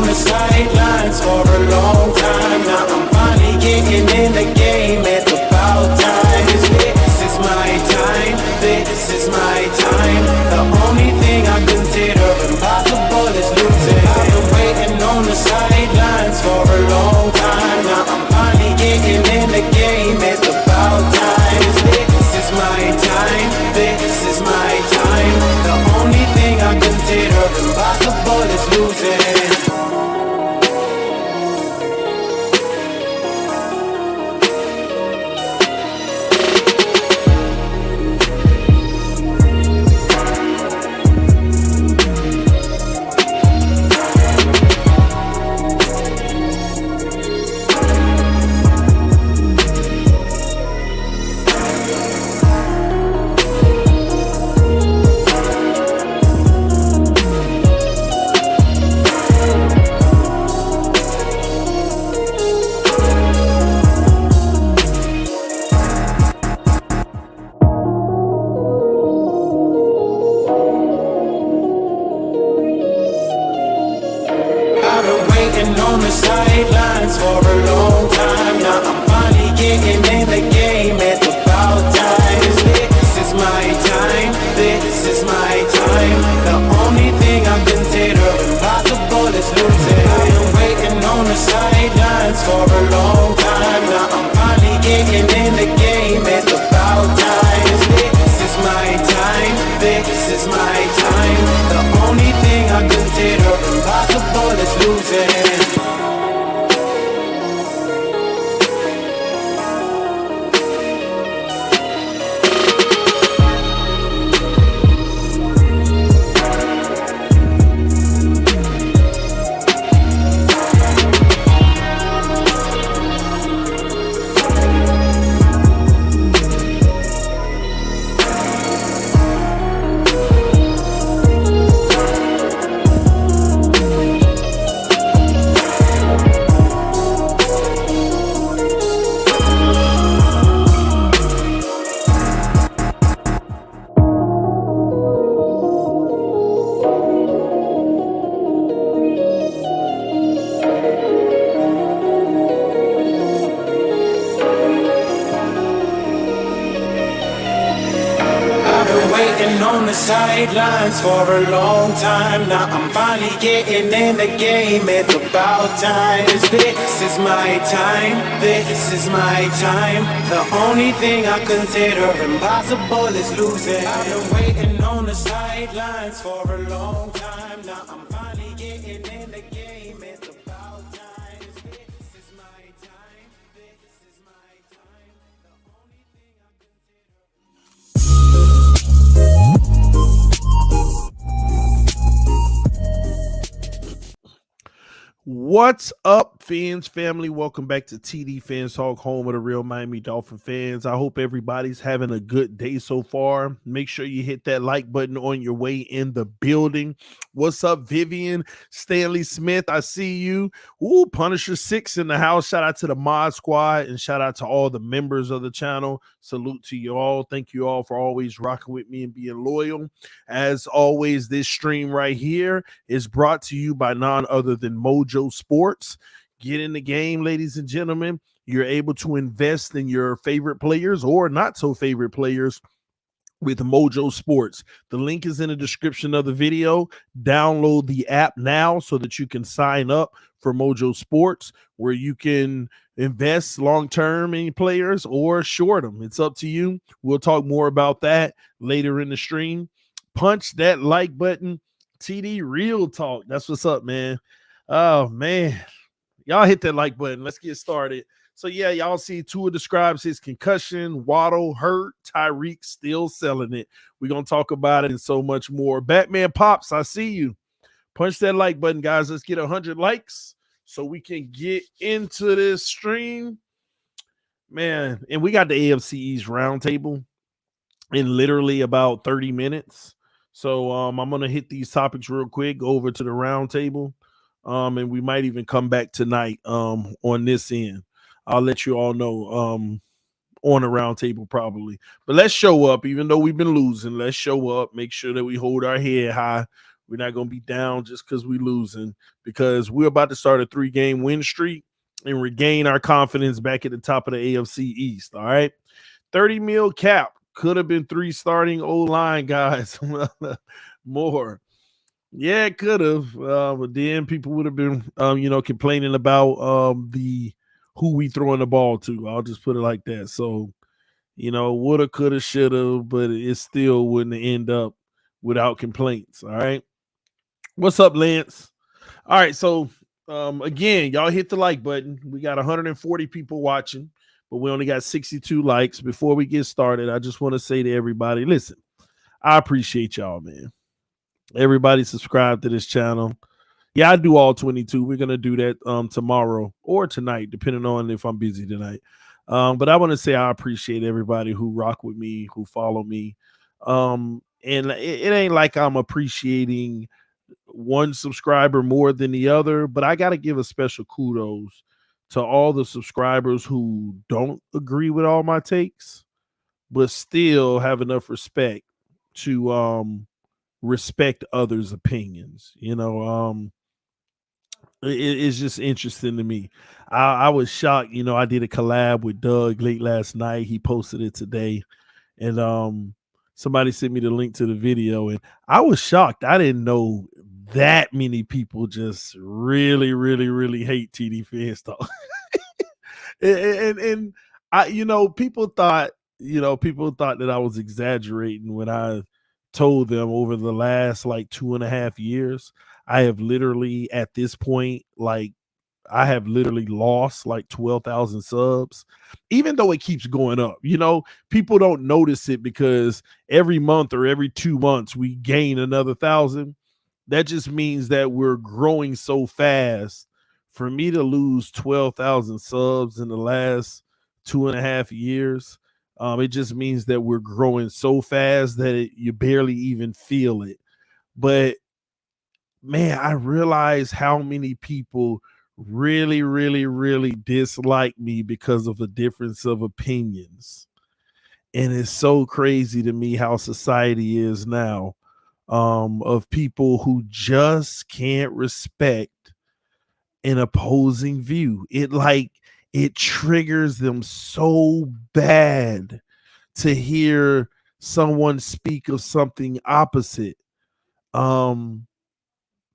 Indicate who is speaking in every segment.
Speaker 1: the sidelines for a long time. Now I'm finally getting in the game. It's about time. This is my time. This is my time. The only thing I consider impossible is losing. I've been waiting on the sidelines for a long time. Now I'm finally getting in the game. It's about time. This is my time. This is my time. The only thing I consider impossible is losing. I've been waiting on the sidelines for a long time. Now I'm finally getting in the game. It's about time. This is my time. This is my time. The only thing I consider impossible is losing. I've been waiting on the sidelines for a long time. Now I'm finally getting in the game. It's about time. This is my time. This is my time. The only thing I consider impossible is losing. Waiting on the sidelines for a long time. Now I'm finally getting in the game. It's about time. This is my time. This is my time. The only thing I consider impossible is losing. I've been waiting on the sidelines for a long time. Now I'm finally getting in the game. It's about time. This is my time. This is my time. The only thing I consider.
Speaker 2: What's up, fans family? Welcome back to TDPHINSTALK, home of the real Miami Dolphin fans. I hope everybody's having a good day so far. Make sure you hit that like button on your way in the building. What's up, Vivian Stanley Smith? I see you. Ooh, Punisher 6 in the house. Shout out to the mod squad and shout out to all the members of the channel. Salute to you all. Thank you all for always rocking with me and being loyal. As always, this stream right here is brought to you by none other than Mojo Sports. Get in the game, ladies and gentlemen. You're able to invest in your favorite players or not so favorite players with Mojo Sports. The link is in the description of the video. Download the app now so that you can sign up for Mojo Sports, where you can invest long-term in players or short them. It's up to you. We'll talk more about that later in the stream. Punch that like button. TD Real Talk. That's what's up, man. Oh, man. Y'all hit that like button. Let's get started. So, yeah, y'all see Tua describes his concussion. Waddle hurt. Tyreek still selling it. We're going to talk about it and so much more. Batman Pops, I see you. Punch that like button, guys. Let's get 100 likes so we can get into this stream. Man, and we got the AFC East roundtable in literally about 30 minutes. So I'm going to hit these topics real quick, go over to the roundtable. And we might even come back tonight on this end. I'll let you all know on a round table probably. But let's show up, even though we've been losing. Let's show up, make sure that we hold our head high, We're not going to be down just because we're losing, because we're about to start a 3-game win streak and regain our confidence back at the top of the AFC East. All right. 30 mil cap. Could have been 3 starting O-line guys. More. Yeah, it could have. But then people would have been, complaining about the who we throwing the ball to. I'll just put it like that. So, woulda, coulda, shoulda, but it still wouldn't end up without complaints. All right. What's up, Lance? All right. So, again, y'all hit the like button. We got 140 people watching, but we only got 62 likes. Before we get started, I just want to say to everybody, listen, I appreciate y'all, man. Everybody subscribe to this channel. Yeah, I do all 22. We're gonna do that tomorrow or tonight, depending on if I'm busy tonight. But I want to say I appreciate everybody who rock with me, who follow me. And it ain't like I'm appreciating one subscriber more than the other, but I got to give a special kudos to all the subscribers who don't agree with all my takes, but still have enough respect to respect others' opinions. It's just interesting to me. I was shocked. I did a collab with Doug late last night. He posted it today, and somebody sent me the link to the video, and I was shocked. I didn't know that many people just really, really, really hate TDPHINSTALK. and people thought, that I was exaggerating when I told them over the last like 2.5 years, I have literally at this point, like, I have literally lost like 12,000 subs, even though it keeps going up. People don't notice it because every month or every 2 months we gain another 1,000. That just means that we're growing so fast. For me to lose 12,000 subs in the last 2.5 years, it just means that we're growing so fast that you barely even feel it. But man, I realize how many people really, really, really dislike me because of a difference of opinions. And it's so crazy to me how society is now, of people who just can't respect an opposing view. It triggers them so bad to hear someone speak of something opposite.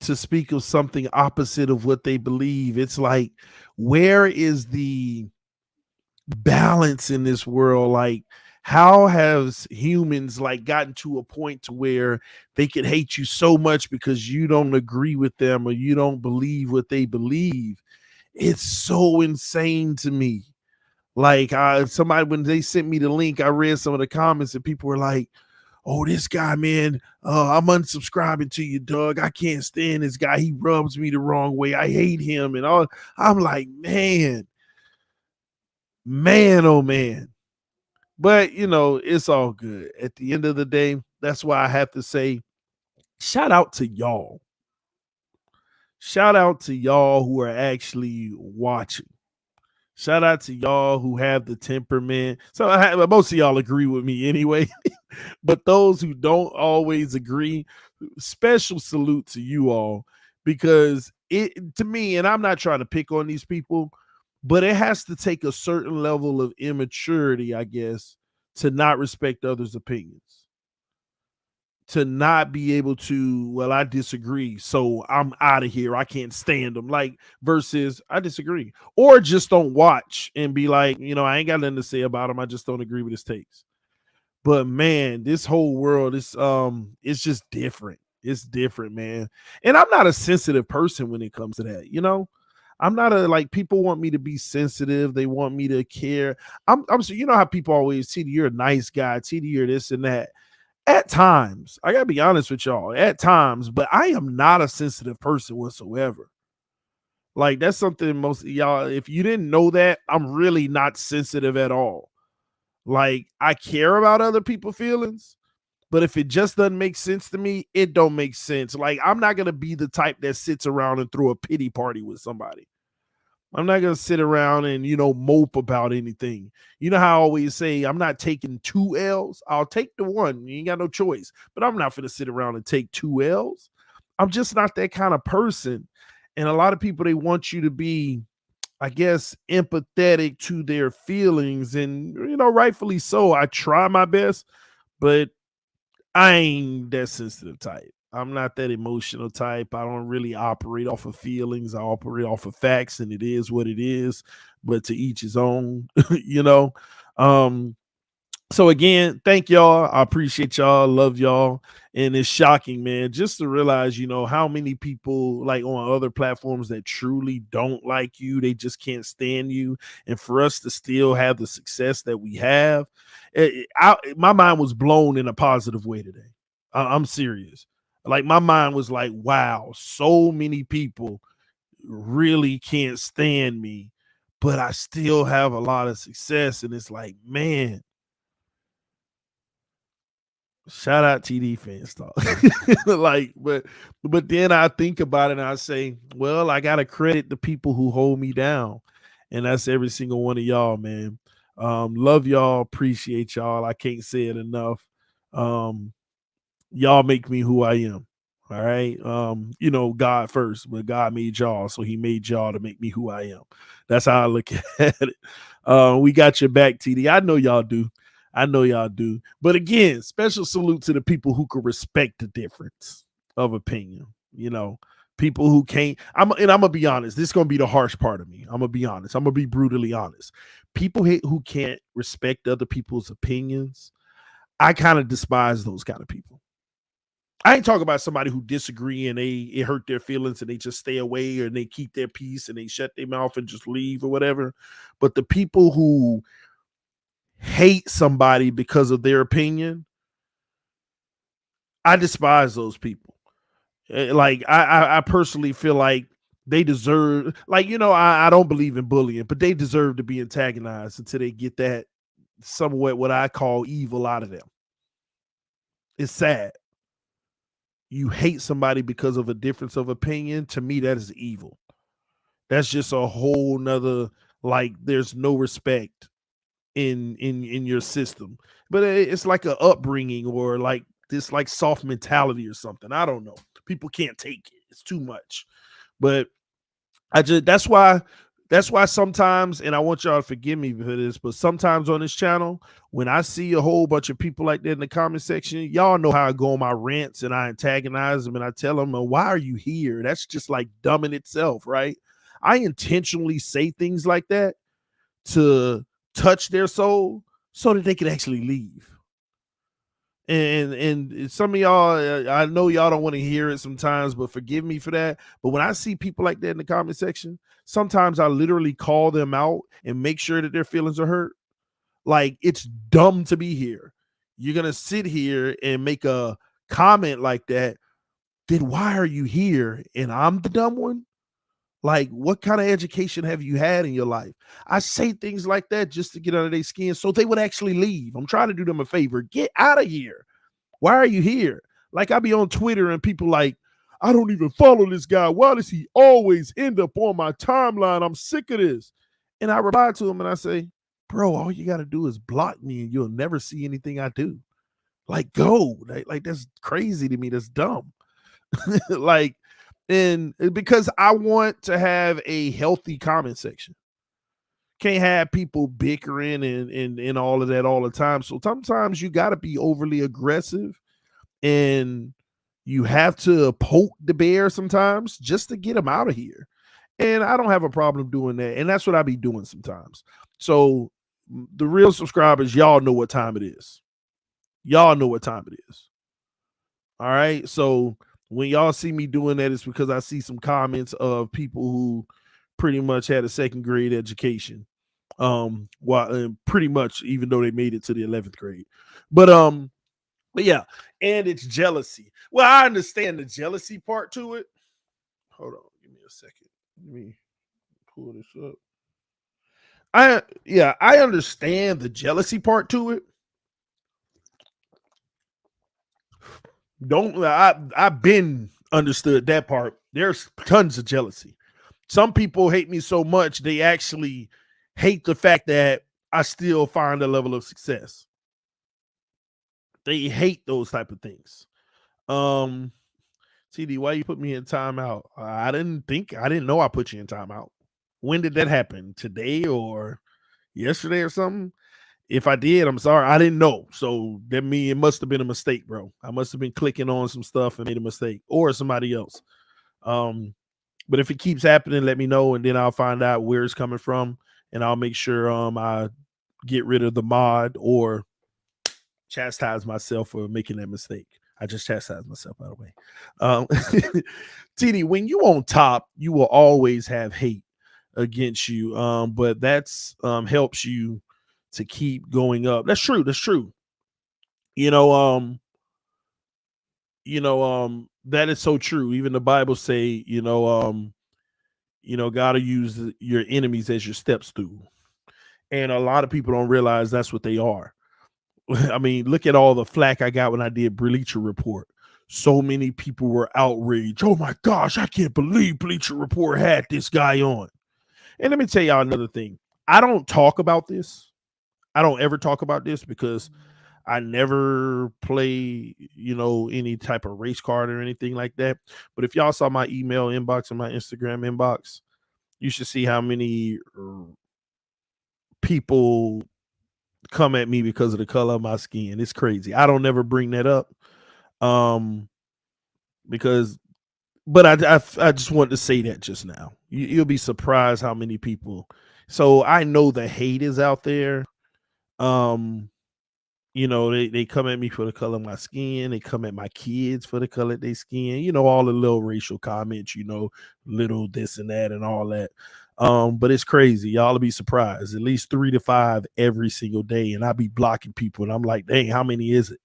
Speaker 2: To speak of something opposite of what they believe. It's like, where is the balance in this world? Like, how has humans like gotten to a point to where they can hate you so much because you don't agree with them or you don't believe what they believe? It's so insane to me. Like, somebody, when they sent me the link, I read some of the comments and people were like, oh, this guy, man, I'm unsubscribing to you, Doug. I can't stand this guy. He rubs me the wrong way. I hate him. And all. I'm like, man, oh, man. But, it's all good. At the end of the day, that's why I have to say, shout out to y'all. Shout out to y'all who are actually watching. Shout out to y'all who have the temperament. So most of y'all agree with me anyway. But those who don't always agree, special salute to you all, because to me, and I'm not trying to pick on these people, but it has to take a certain level of immaturity, I guess, to not respect others' opinions. To not be able to, well, I disagree, so I'm out of here. I can't stand them. Like, versus I disagree. Or just don't watch and be like, I ain't got nothing to say about him. I just don't agree with his takes. But man, this whole world is it's just different. It's different, man. And I'm not a sensitive person when it comes to that. I'm not people want me to be sensitive. They want me to care. I'm so, how people always, TD, you're a nice guy, TD, you're this and that. At times, I gotta be honest with y'all, at times, but I am not a sensitive person whatsoever. Like, that's something most of y'all, if you didn't know that, I'm really not sensitive at all. Like, I care about other people's feelings, but if it just doesn't make sense to me, it don't make sense. Like, I'm not gonna be the type that sits around and throw a pity party with somebody. I'm not going to sit around and, mope about anything. You know how I always say, I'm not taking 2 L's. I'll take the one. You ain't got no choice. But I'm not going to sit around and take 2 L's. I'm just not that kind of person. And a lot of people, they want you to be, I guess, empathetic to their feelings. And, rightfully so. I try my best, but I ain't that sensitive type. I'm not that emotional type. I don't really operate off of feelings. I operate off of facts, and it is what it is. But to each his own, you know. Um, so again, thank y'all. I appreciate y'all. Love y'all. And it's shocking, man, just to realize, how many people like on other platforms that truly don't like you. They just can't stand you. And for us to still have the success that we have, my mind was blown in a positive way today. I'm serious. Like my mind was like, wow, so many people really can't stand me, but I still have a lot of success. And it's like, man, shout out TD Finstalk. Like, but then I think about it and I say, well, I gotta credit the people who hold me down. And that's every single one of y'all, man. Love y'all, appreciate y'all. I can't say it enough. Um, y'all make me who I am. All right. God first, but God made y'all, so he made y'all to make me who I am. That's how I look at it. We got your back, TD. I know y'all do. I know y'all do. But again, special salute to the people who can respect the difference of opinion. People who can't. I'm gonna be honest. This is gonna be the harsh part of me. I'm gonna be honest. I'm gonna be brutally honest. People who can't respect other people's opinions, I kind of despise those kind of people. I ain't talking about somebody who disagree and it hurt their feelings and they just stay away or they keep their peace and they shut their mouth and just leave or whatever. But the people who hate somebody because of their opinion, I despise those people. Like I personally feel like they deserve, like, I don't believe in bullying, but they deserve to be antagonized until they get that somewhat what I call evil out of them. It's sad. You hate somebody because of a difference of opinion. To me, that is evil. That's just a whole nother, like, there's no respect in your system. But it's like an upbringing or like this like soft mentality or something. I don't know. People can't take it. It's too much. But that's why sometimes, and I want y'all to forgive me for this, but sometimes on this channel, when I see a whole bunch of people like that in the comment section, y'all know how I go on my rants and I antagonize them and I tell them, why are you here? That's just like dumb in itself, right? I intentionally say things like that to touch their soul so that they can actually leave. And some of y'all, I know y'all don't want to hear it sometimes, but forgive me for that. But when I see people like that in the comment section, sometimes I literally call them out and make sure that their feelings are hurt. Like, it's dumb to be here. You're gonna sit here and make a comment like that. Then why are you here? And I'm the dumb one? Like, what kind of education have you had in your life? I say things like that just to get under their skin so they would actually leave. I'm trying to do them a favor. Get out of here. Why are you here? Like, I be on Twitter and people like, I don't even follow this guy. Why does he always end up on my timeline? I'm sick of this. And I reply to him and I say, bro, all you got to do is block me and you'll never see anything I do. Like, go. Like that's crazy to me. That's dumb. Like, and because I want to have a healthy comment section. Can't have people bickering and all of that all the time. So sometimes you got to be overly aggressive and you have to poke the bear sometimes just to get them out of here. And I don't have a problem doing that. And that's what I be doing sometimes. So the real subscribers, y'all know what time it is. Y'all know what time it is. All right. So when y'all see me doing that, it's because I see some comments of people who pretty much had a second grade education. Pretty much, even though they made it to the 11th grade. But yeah, and it's jealousy. Well, I understand the jealousy part to it. Hold on, give me a second. Let me pull this up. I understand the jealousy part to it. I've been understood that part. There's tons of jealousy. Some people hate me so much they actually hate the fact that I still find a level of success. They hate those type of things. TD, why you put me in timeout? I didn't know I put you in timeout. When did that happen? Today or yesterday or something? If I did, I'm sorry. I didn't know. So that means it must have been a mistake, bro. I must have been clicking on some stuff and made a mistake, or somebody else. Um, but if it keeps happening, let me know, and then I'll find out where it's coming from, and I'll make sure I get rid of the mod or chastise myself for making that mistake. I just chastised myself, by the way. TD, when you on top, you will always have hate against you. But that's helps you to keep going up. That's true. That's true. You know, that is so true. Even the Bible say, God will use your enemies as your step stool. And a lot of people don't realize that's what they are. I mean, look at all the flack I got when I did Bleacher Report. So many people were outraged. Oh my gosh, I can't believe Bleacher Report had this guy on. And let me tell y'all another thing. I don't talk about this. I don't ever talk about this because I never play, any type of race card or anything like that. But if y'all saw my email inbox and my Instagram inbox, you should see how many people come at me because of the color of my skin. It's crazy. I don't never bring that up. Because but I just wanted to say that just now. You'll be surprised how many people. So I know the hate is out there. They come at me for the color of my skin. They come at my kids for the color of their skin. All the little racial comments. Little this and that and all that. But it's crazy. Y'all will be surprised. At least 3 to 5 every single day, and I be blocking people, and I'm like, dang, how many is it?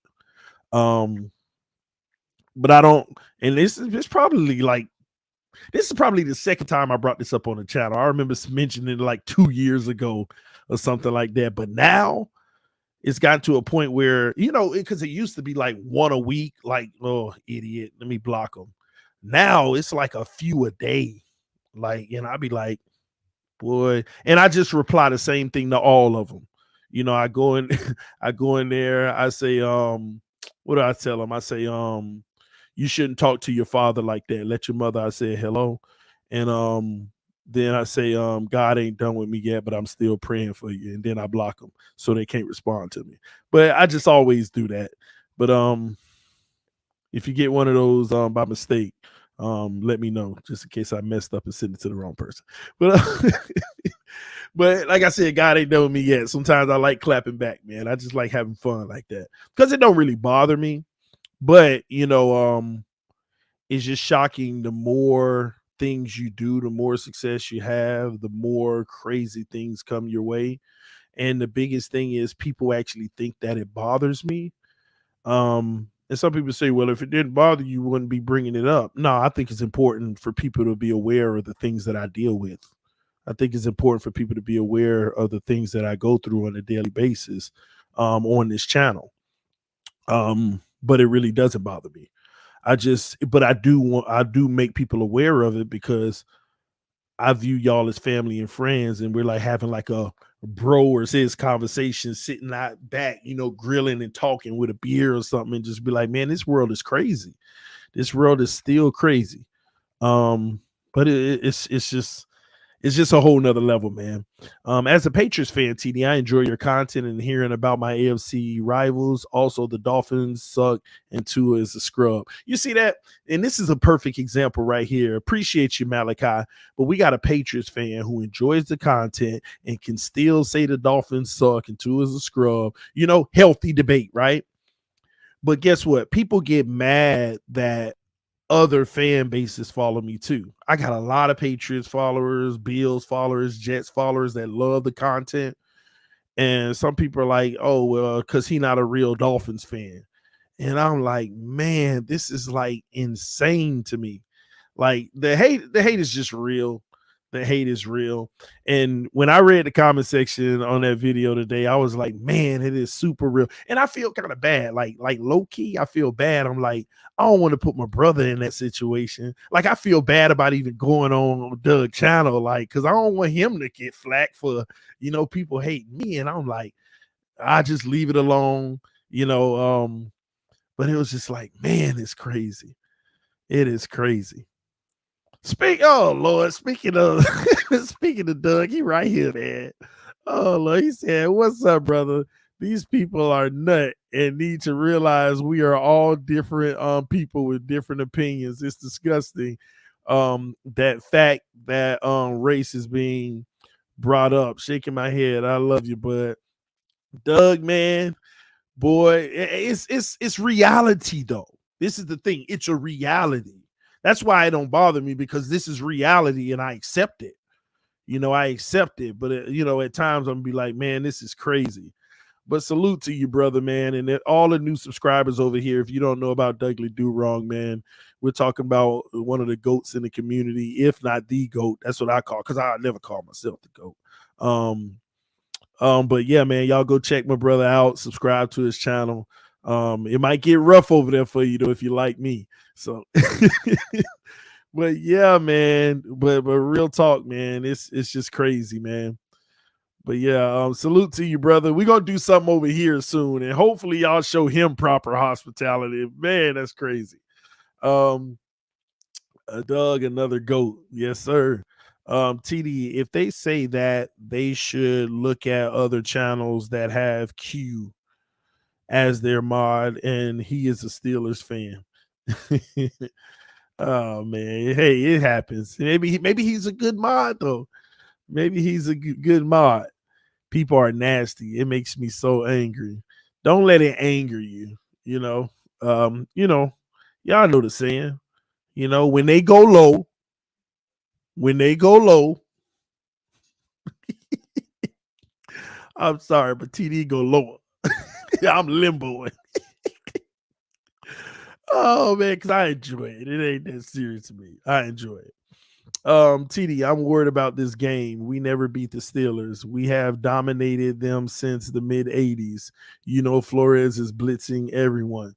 Speaker 2: But I don't. And this is probably the second time I brought this up on the channel. I remember mentioning it like 2 years ago or something like that. But now it's gotten to a point where, because it used to be like one a week, like, oh, idiot, let me block them. Now it's like a few a day. Like, and I'd be like, boy, and I just reply the same thing to all of them. I go in, I go in there, I say, what do I tell them? I say, you shouldn't talk to your father like that. Let your mother, I say hello. And then I say, God ain't done with me yet, but I'm still praying for you. And then I block them so they can't respond to me. But I just always do that. But if you get one of those by mistake, let me know just in case I messed up and sent it to the wrong person. But but like I said, God ain't done with me yet. Sometimes I like clapping back, man. I just like having fun like that because it don't really bother me. But it's just shocking. The more things you do, the more success you have, the more crazy things come your way. And the biggest thing is people actually think that it bothers me. And some people say, well, if it didn't bother you, you wouldn't be bringing it up. No, I think it's important for people to be aware of the things that I deal with. I think it's important for people to be aware of the things that I go through on a daily basis on this channel. But it really doesn't bother me. But I do make people aware of it because I view y'all as family and friends, and we're like having like a bro or sis conversation, sitting out back, grilling and talking with a beer or something, and just be like, man, this world is crazy. This world is still crazy. But it's just a whole nother level, man. As a Patriots fan, TD, I enjoy your content and hearing about my AFC rivals. Also, the Dolphins suck and Tua is a scrub. You see that? And this is a perfect example right here. Appreciate you, Malachi. But we got a Patriots fan who enjoys the content and can still say the Dolphins suck and Tua is a scrub. Healthy debate, right? But guess what? People get mad that other fan bases follow me too. I got a lot of Patriots followers, Bills followers, Jets followers that love the content. And some people are like, oh, well, because he's not a real Dolphins fan. And I'm like, man, this is like insane to me. Like the hate is just real. The hate is real. And when I read the comment section on that video today, I was like, man, it is super real. And I feel kind of bad. Like low key, I feel bad. I'm like, I don't want to put my brother in that situation. Like, I feel bad about even going on Doug channel, like, because I don't want him to get flack for, people hating me. And I'm like, I just leave it alone, But it was just like, man, it's crazy. It is crazy. Oh Lord, speaking of speaking of Doug, he right here, man. Oh Lord, he said, "What's up, brother? These people are nut and need to realize we are all different people with different opinions. It's disgusting that fact that race is being brought up." Shaking my head. I love you, bud. Doug, man, boy, it's reality though. This is the thing. It's a reality. That's why it don't bother me, because this is reality and I accept it. I accept it. But at times I'm gonna be like, man, this is crazy. But salute to you, brother, man, and all the new subscribers over here. If you don't know about Dougly Do Wrong, man, we're talking about one of the goats in the community, if not the goat. That's what I call, because I never call myself the goat. But yeah, man, y'all go check my brother out. Subscribe to his channel. It might get rough over there for you though if you like me. So, but yeah, man. But real talk, man. It's just crazy, man. But yeah, salute to you, brother. We're gonna do something over here soon, and hopefully y'all show him proper hospitality. Man, that's crazy. Doug, another goat. Yes, sir. TD, if they say that, they should look at other channels that have Q as their mod, and he is a Steelers fan. Oh man, hey, it happens. Maybe he's a good mod though. Maybe he's a good mod. People are nasty. It makes me so angry. Don't let it anger you. Y'all know the saying. When they go low, I'm sorry, but TD go lower. I'm limboing. Oh man, because I enjoy it. It ain't that serious to me. I enjoy it. TD, I'm worried about this game. We never beat the Steelers. We have dominated them since the mid 80s. Flores is blitzing everyone.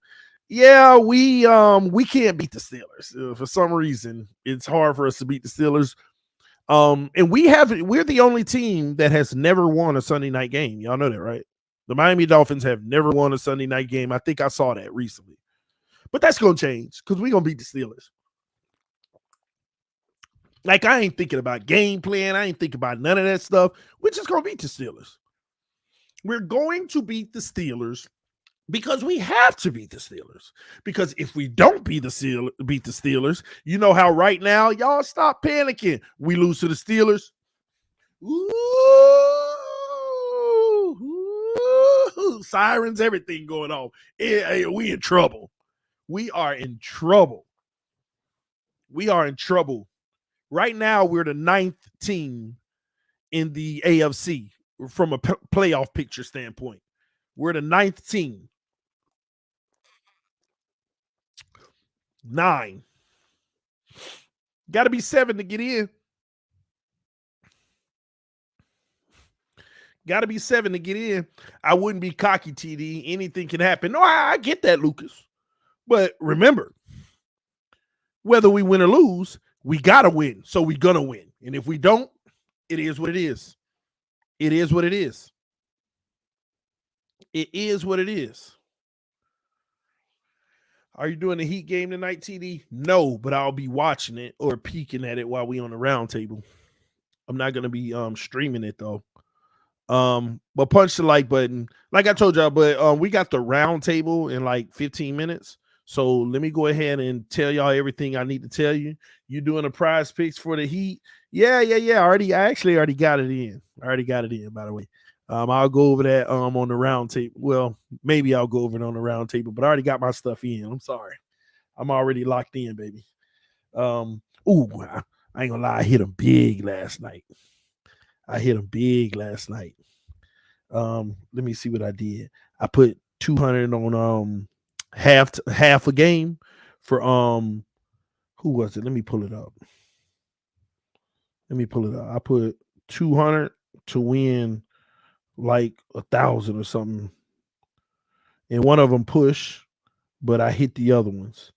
Speaker 2: Yeah, we can't beat the Steelers. For some reason, it's hard for us to beat the Steelers. And we're the only team that has never won a Sunday night game. Y'all know that, right? The Miami Dolphins have never won a Sunday night game. I think I saw that recently. But that's going to change because we're going to beat the Steelers. Like, I ain't thinking about game plan. I ain't thinking about none of that stuff. We're just going to beat the Steelers. We're going to beat the Steelers because we have to beat the Steelers. Because if we don't beat the Steelers, you know how right now, y'all stop panicking. We lose to the Steelers. Ooh, sirens, everything going on. We in trouble. We are in trouble. Right now, we're the 9th team in the AFC from a playoff picture standpoint. We're the 9th team. 9. Got to be 7 to get in. Got to be 7 to get in. I wouldn't be cocky, TD. Anything can happen. No, I get that, Lucas. But remember, whether we win or lose, we got to win. So we're going to win. And if we don't, it is what it is. It is what it is. It is what it is. Are you doing the Heat game tonight, TD? No, but I'll be watching it or peeking at it while we on the round table. I'm not going to be streaming it, though. But punch the like button. Like I told y'all, but we got the round table in like 15 minutes. So let me go ahead and tell y'all everything I need to tell you. You doing a prize picks for the Heat? Yeah. I actually already got it in. By the way. I'll go over that on the round table. Well, maybe I'll go over it on the round table, but I already got my stuff in. I'm sorry. I'm already locked in, baby. I ain't gonna lie, I hit him big last night. Let me see what I did. I put 200 on half a game for who was it? Let me pull it up. I put 200 to win like 1,000 or something. And one of them push, but I hit the other ones.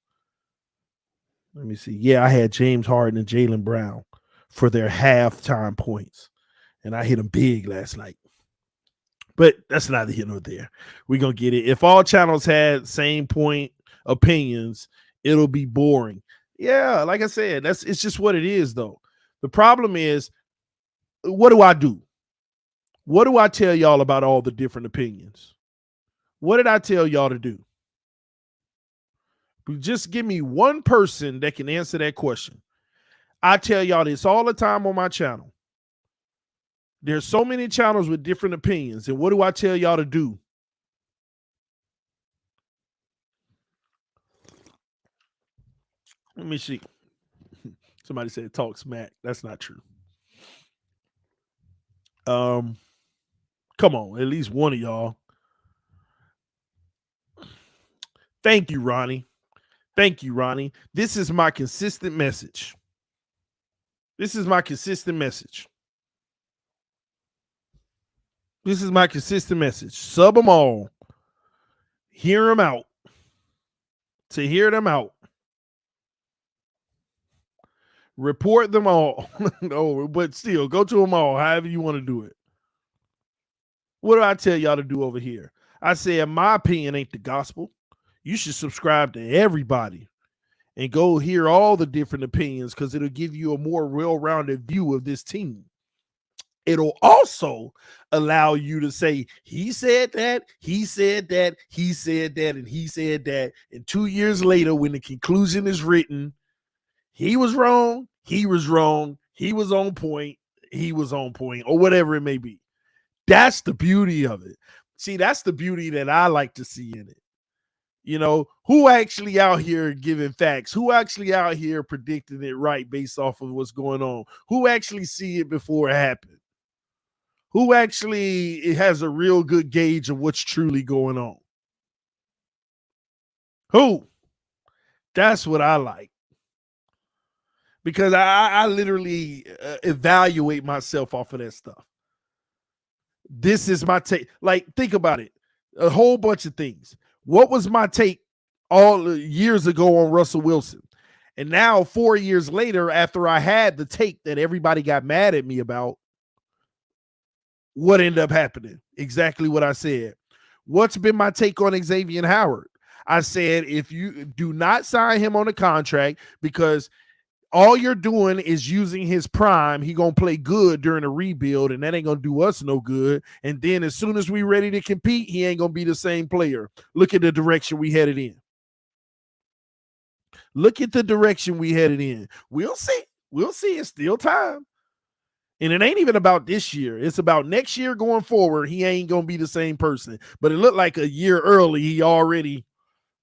Speaker 2: Let me see. Yeah, I had James Harden and Jaylen Brown for their halftime points. And I hit them big last night. But that's neither here nor there. We're going to get it. If all channels had same point opinions, it'll be boring. Yeah, like I said, it's just what it is though. The problem is, what do I do? What do I tell y'all about all the different opinions? What did I tell y'all to do? Just give me one person that can answer that question. I tell y'all this all the time on my channel. There's so many channels with different opinions. And what do I tell y'all to do? Let me see. Somebody said talk smack. That's not true. Come on, at least one of y'all. Thank you, Ronnie. Thank you, Ronnie. This is my consistent message. This is my consistent message. This is my consistent message. Sub them all. Hear them out. To hear them out. Report them all. No, but still, go to them all, however you want to do it. What do I tell y'all to do over here? I said, my opinion ain't the gospel. You should subscribe to everybody and go hear all the different opinions because it'll give you a more well-rounded view of this team. It'll also allow you to say, he said that, he said that, he said that, and he said that. And 2 years later, when the conclusion is written, he was wrong, he was wrong, he was on point, he was on point, or whatever it may be. That's the beauty of it. See, that's the beauty that I like to see in it. You know, who actually out here giving facts? Who actually out here predicting it right based off of what's going on? Who actually see it before it happened? Who actually has a real good gauge of what's truly going on? Who? That's what I like. Because I literally evaluate myself off of that stuff. This is my take. Like, think about it. A whole bunch of things. What was my take all years ago on Russell Wilson? And now 4 years later, after I had the take that everybody got mad at me about, what ended up happening? Exactly what I said. What's been my take on Xavier Howard? I said, if you do not sign him on a contract because all you're doing is using his prime, he gonna play good during a rebuild, and that ain't gonna do us no good. And then as soon as we ready to compete, he ain't gonna be the same player. Look at the direction we headed in. Look at the direction we headed in. We'll see. We'll see. It's still time. And it ain't even about this year. It's about next year going forward. He ain't gonna be the same person. But it looked like a year early, he already,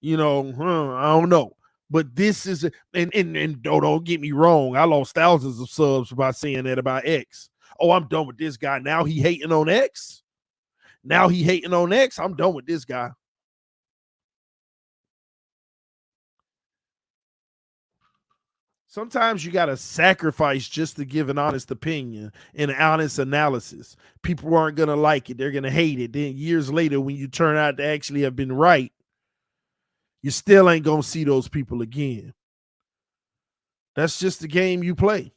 Speaker 2: I don't know. But this is and don't get me wrong. I lost thousands of subs by saying that about X. Oh, I'm done with this guy. Now he hating on X. Now he hating on X. I'm done with this guy. Sometimes you got to sacrifice just to give an honest opinion and an honest analysis. People aren't going to like it. They're going to hate it. Then years later, when you turn out to actually have been right, you still ain't going to see those people again. That's just the game you play.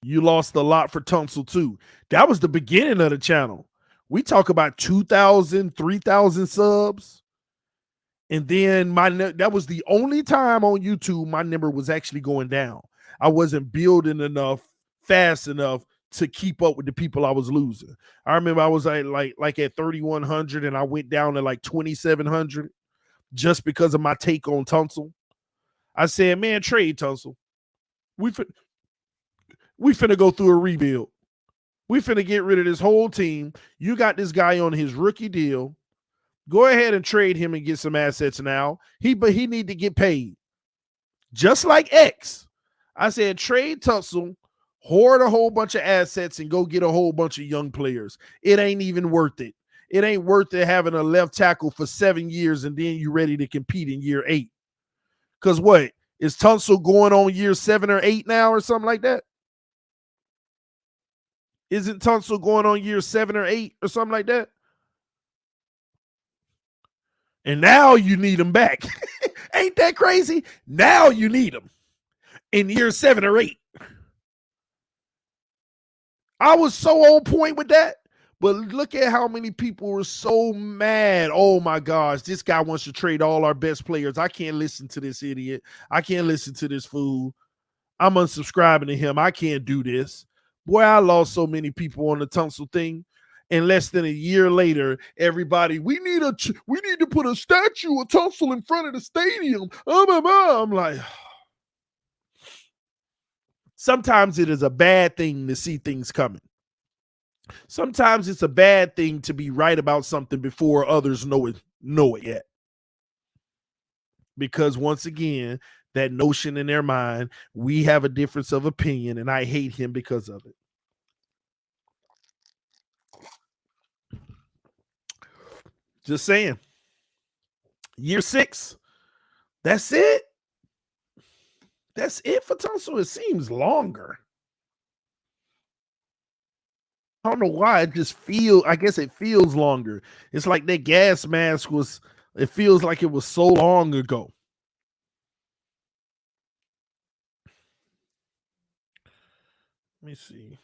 Speaker 2: You lost a lot for Tunsil too. That was the beginning of the channel. We talk about 2,000, 3,000 subs. And then that was the only time on YouTube my number was actually going down. I wasn't building enough, fast enough to keep up with the people I was losing. I remember I was like at 3,100 and I went down to like 2,700 just because of my take on Tunsil. I said, man, trade Tunsil. We finna go through a rebuild. We finna get rid of this whole team. You got this guy on his rookie deal. Go ahead and trade him and get some assets now. But he need to get paid. Just like X. I said trade Tunsil, hoard a whole bunch of assets, and go get a whole bunch of young players. It ain't even worth it. It ain't worth it having a left tackle for 7 years and then you ready to compete in year 8. Because what? Is Tunsil going on year 7 or 8 now or something like that? Isn't Tunsil going on year 7 or 8 or something like that? And now you need him back. Ain't that crazy? Now you need him in year 7 or 8. I was so on point with that. But look at how many people were so mad. Oh my gosh, this guy wants to trade all our best players. I can't listen to this idiot. I can't listen to this fool. I'm unsubscribing to him. I can't do this. Boy, I lost so many people on the Tunsil thing. And less than a year later, everybody, we need to put a statue of Tunsil in front of the stadium. I'm like, sometimes it is a bad thing to see things coming. Sometimes it's a bad thing to be right about something before others know it yet. Because once again, that notion in their mind, we have a difference of opinion, and I hate him because of it. Just saying. Year 6. That's it. That's it for Tunsil. It seems longer. I don't know why. I guess it feels longer. It's like that gas mask it feels like it was so long ago. Let me see.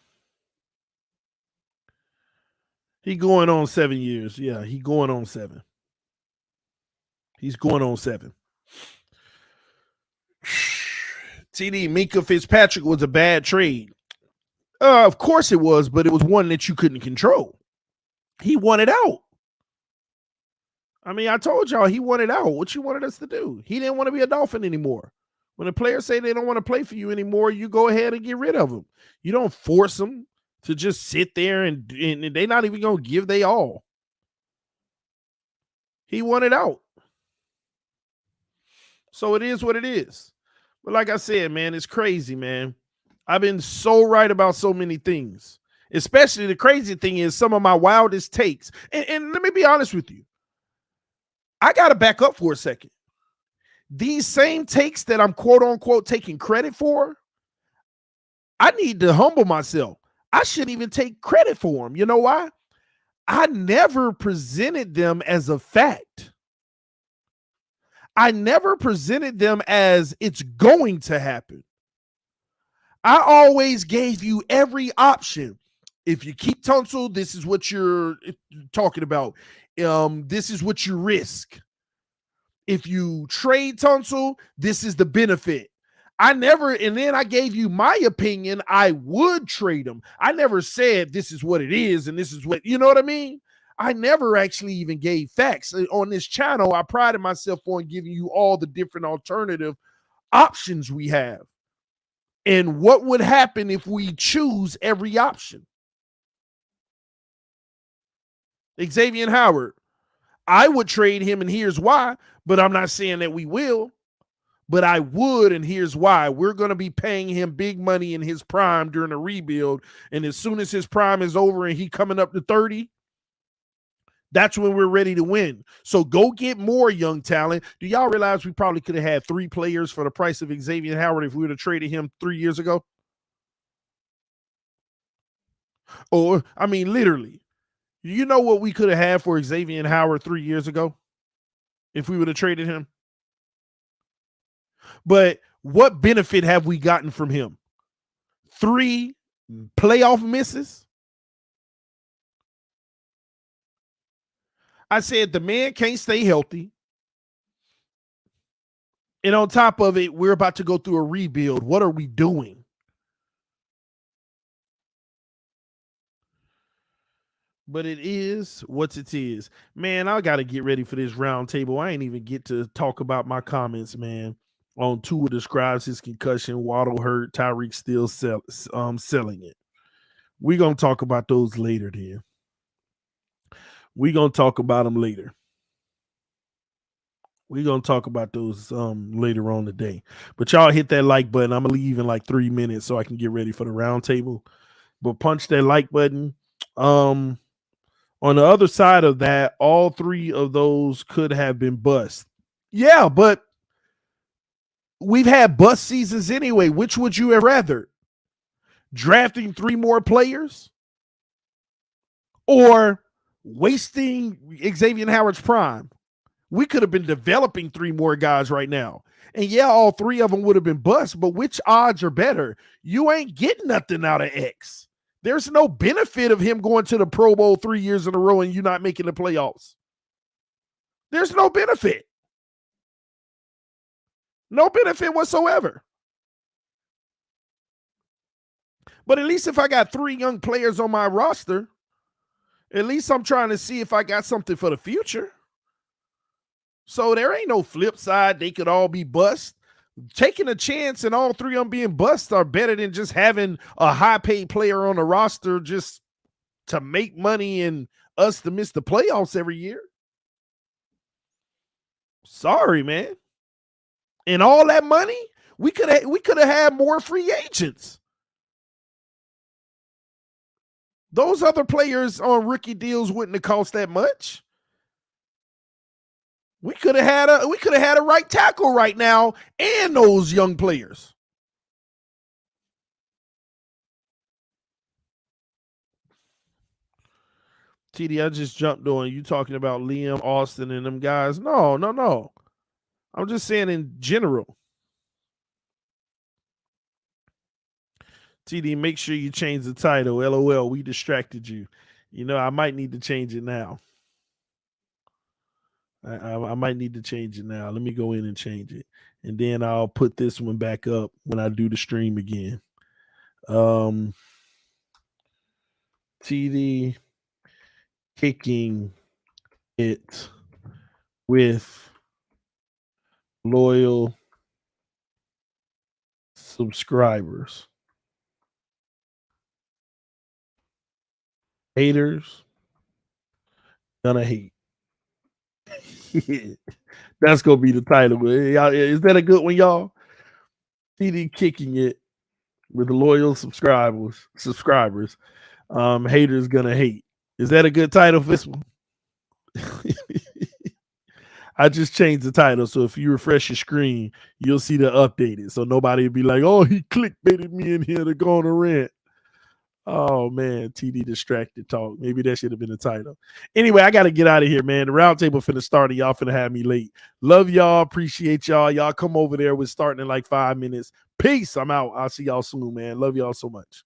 Speaker 2: He going on 7 years. Yeah, he going on 7. He's going on 7. TD Minka Fitzpatrick was a bad trade. Of course it was, but it was one that you couldn't control. He wanted out. I mean, I told y'all he wanted out. What you wanted us to do? He didn't want to be a Dolphin anymore. When the players say they don't want to play for you anymore, you go ahead and get rid of them. You don't force them to just sit there and they're not even going to give they all. He wanted out. So it is what it is. But like I said, man, it's crazy, man. I've been so right about so many things. Especially the crazy thing is some of my wildest takes. And let me be honest with you. I got to back up for a second. These same takes that I'm quote unquote taking credit for, I need to humble myself. I shouldn't even take credit for them. You know why? I never presented them as a fact. I never presented them as it's going to happen. I always gave you every option. If you keep Tunsil, this is what you're talking about. This is what you risk. If you trade Tunsil, this is the benefit. And then I gave you my opinion. I would trade him. I never said this is what it is and this is what, you know what I mean? I never actually even gave facts. On this channel, I prided myself on giving you all the different alternative options we have. And what would happen if we choose every option? Xavier Howard, I would trade him, and here's why, but I'm not saying that we will, but I would, and here's why. We're going to be paying him big money in his prime during a rebuild, and as soon as his prime is over and he coming up to 30, that's when we're ready to win. So go get more young talent. Do y'all realize we probably could have had 3 players for the price of Xavier Howard if we would have traded him 3 years ago? Or, I mean, literally. You know what we could have had for Xavier Howard 3 years ago if we would have traded him? But what benefit have we gotten from him? 3 playoff misses? I said the man can't stay healthy. And on top of it, we're about to go through a rebuild. What are we doing? But it is what it is. Man, I got to get ready for this round table. I ain't even get to talk about my comments, man. On Tua describes his concussion, Waddle hurt, Tyreek still selling it. We're going to talk about those later then. We're going to talk about them later. We're going to talk about those later on today. But y'all hit that like button. I'm going to leave in like 3 minutes so I can get ready for the round table. But punch that like button. On the other side of that, all 3 of those could have been bust. Yeah, but we've had bust seasons anyway. Which would you have rather? Drafting 3 more players or wasting Xavier Howard's prime? We could have been developing 3 more guys right now. And yeah, all 3 of them would have been bust, but which odds are better? You ain't getting nothing out of X. There's no benefit of him going to the Pro Bowl 3 years in a row and you not making the playoffs. There's no benefit. No benefit whatsoever. But at least if I got 3 young players on my roster, at least I'm trying to see if I got something for the future. So there ain't no flip side. They could all be bust. Taking a chance and all 3 of them being bust are better than just having a high-paid player on the roster just to make money and us to miss the playoffs every year. Sorry, man. And all that money, we could have had more free agents. Those other players on rookie deals wouldn't have cost that much. We could have had a right tackle right now and those young players. TD, I just jumped on you talking about Liam, Austin, and them guys. No. I'm just saying in general. TD, make sure you change the title. LOL, we distracted you. You know, I might need to change it now. I might need to change it now. Let me go in and change it. And then I'll put this one back up when I do the stream again. TD kicking it with loyal subscribers. Haters gonna hate. That's gonna be the title. Is that a good one, y'all? TD kicking it with loyal subscribers. Haters gonna hate. Is that a good title for this one? I just changed the title, so if you refresh your screen, you'll see the updated. So nobody will be like, "Oh, he clickbaited me in here to go on a rant." Oh man, TD distracted talk. Maybe that should have been the title. Anyway, I got to get out of here, man. The roundtable finna start and y'all finna have me late. Love y'all. Appreciate y'all. Y'all come over there. We're starting in like 5 minutes. Peace. I'm out. I'll see y'all soon, man. Love y'all so much.